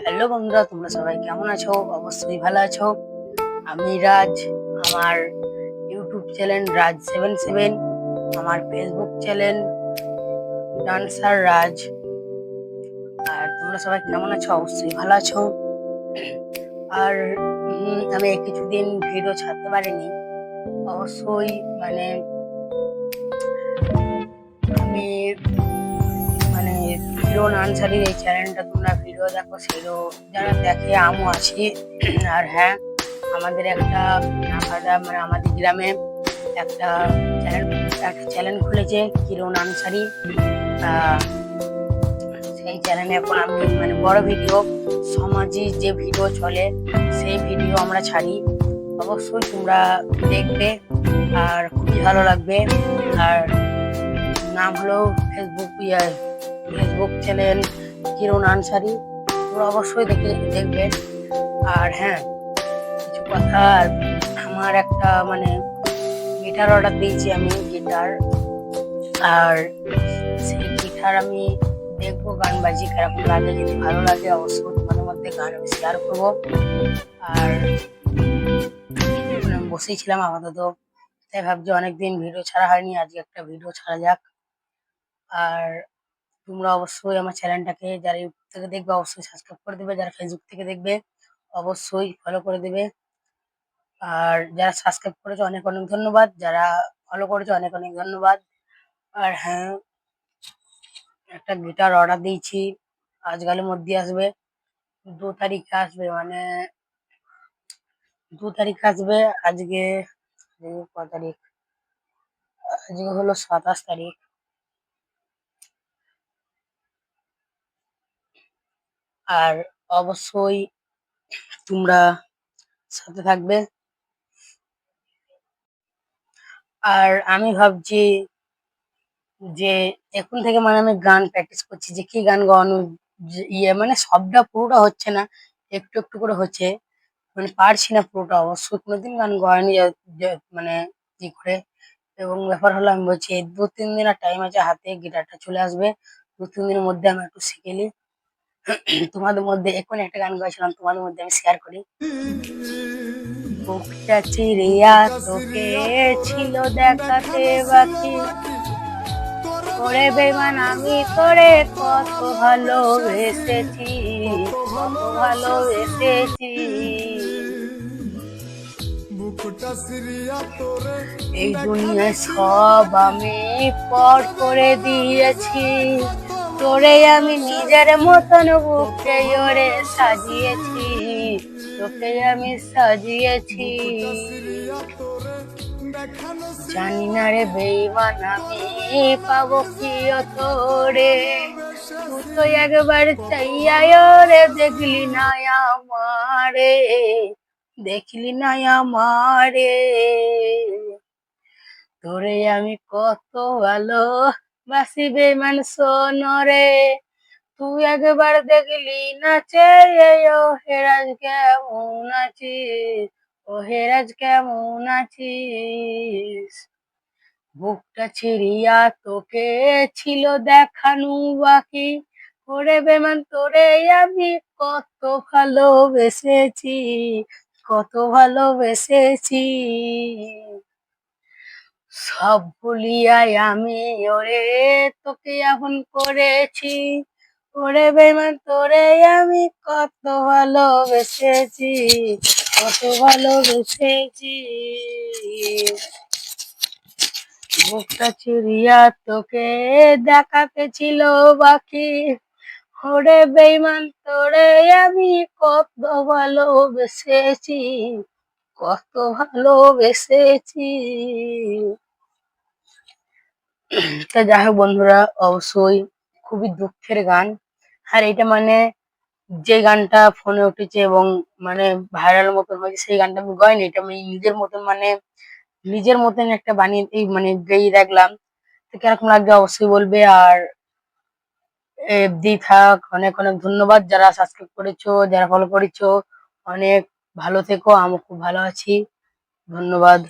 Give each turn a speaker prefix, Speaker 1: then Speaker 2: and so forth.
Speaker 1: Hello বন্ধুরা, তোমরা সবাই কেমন আছো? অবশ্যই ভালো আছো। আমি রাজ। আমার ইউটিউব চ্যানেল রাজ77, আমার ফেসবুক চ্যানেল ডান্সার রাজ। আর তোমরা সবাই কেমন আছো? অবশ্যই ভালো আছো। আর আমি কিছুদিন ভিডিও ছাড়তে পারিনি। অবশ্যই আমি হিরো আনসারির এই চ্যানেলটা তোমরা ভিডিও দেখো, সেগুলো যারা দেখে আমও আছি। আর হ্যাঁ, আমাদের একটা আমাদের গ্রামে একটা চ্যানেল খুলেছে কিরণ আনসারি। সেই চ্যানেলে এখন আমি বড় ভিডিও, সমাজে যে ভিডিও চলে সেই ভিডিও আমরা ছাড়ি। অবশ্যই তোমরা দেখবে আর খুবই ভালো লাগবে। আর নাম হলো ফেসবুক চ্যানেল কিরণ আনসারি। তোমরা অবশ্যই দেখবে। আর হ্যাঁ, কিছু কথা, আমার একটা গিটার অর্ডার দিয়েছি আমি, গিটার। আর সেই গিটার আমি দেখবো গান বাজি কেরকম লাগে। যদি ভালো লাগে অবশ্যই তোমাদের মধ্যে গান আমি শেয়ার করবো। আর বসেই ছিলাম আপাতত, তাই ভাবছি অনেকদিন ভিডিও ছাড়া হয়নি, আজকে একটা ভিডিও ছাড়া যাক। আর তোমরা অবশ্যই আমার চ্যানেলটাকে, যারা ইউটিউব থেকে দেখবে অবশ্যই সাবস্ক্রাইব করে দেবে, যারা ফেসবুক থেকে দেখবে অবশ্যই ফলো করে দেবে। আর যারা সাবস্ক্রাইব করেছো অনেক অনেক ধন্যবাদ, যারা ফলো করেছো অনেক অনেক ধন্যবাদ। আর হ্যাঁ, একটা গিটার অর্ডার দিয়েছি, আজকালের মধ্যে আসবে, 2 তারিখে আসবে, 2 তারিখে আসবে। আজকে ক তারিখ? আজকে হলো 27 তারিখ। আর অবশ্যই তোমরা সাথে থাকবে। আর আমি ভাবছি যে এখন থেকে আমি গান প্র্যাকটিস করছি, যে কি গান গাওয়ানো, সবটা পুরোটা হচ্ছে না, একটু একটু করে হচ্ছে। পারছি না পুরোটা, অবশ্যই কোনোদিন গান গাওয়ানি ই করে। এবং ব্যাপার হলো, আমি বলছি এই 2-3 দিন আর টাইম আছে হাতে, গিটারটা চলে আসবে। 2-3 দিনের মধ্যে আমি একটু শিখে নিই। তোমাদের মধ্যে এখন একটা গান গাইছিলাম, তোমাদের মধ্যে আমি শেয়ার করি। বুকটা চিরিয়া তোকে ছিল দেখাতে বাকি, ওরে বেমান আমি তোরে কত ভালোবেসেছি, কত ভালোবেসেছি। এই দুনিয়ায় সব আমি পর করে দিয়েছি, তোরে আমি নিজের মতন বুকে ওরে সাজিয়েছি, তোকে আমি সাজিয়েছি। জানি না রে বেঈমান আমি পাবো কি তোরে, তুই তো একবার চাইয়া রে দেখলি না আমারে, দেখলি না আমারে। তোরে আমি কত ভালো বাসি বেঈমান শোন রে, তুই একবার দেখলি না চেয়ে ও হেরাজ কেমন আছিস, ও হেরাজ কেমন আছিস। বুকটা ছিড়িয়া তোকে ছিল দেখানো বাকি, ওরে বেমান তোরে আমি কত ভালোবেসেছি, কত ভালোবেসেছি। সব ভুলিয়াই আমি ওরে তোকে এখন করেছি, ওরে বেমান তোরে আমি কত ভালোবেসেছি, কত ভালোবেসেছি। বুকটা চিরিয়া তোকে দেখাতে ছিল বাকি, ওরে বেঈমান তোরে আমি কত ভালোবেসেছি, কত ভালোবেসেছি। তা যাই হোক বন্ধুরা, অবশ্যই খুবই দুঃখের গান। আর এটা যে গানটা ফোনে উঠেছে এবং ভাইরাল মতন হয়েছে, সেই গানটা আমি গাইনি, এটা আমি নিজের মতন একটা বানিয়ে গেয়ে দেখলাম। তো কিরকম লাগবে অবশ্যই বলবে। আর থাক, অনেক অনেক ধন্যবাদ যারা সাবস্ক্রাইব করেছো, যারা ফলো করেছো। অনেক ভালো থেকো, আমি খুব ভালো আছি। ধন্যবাদ।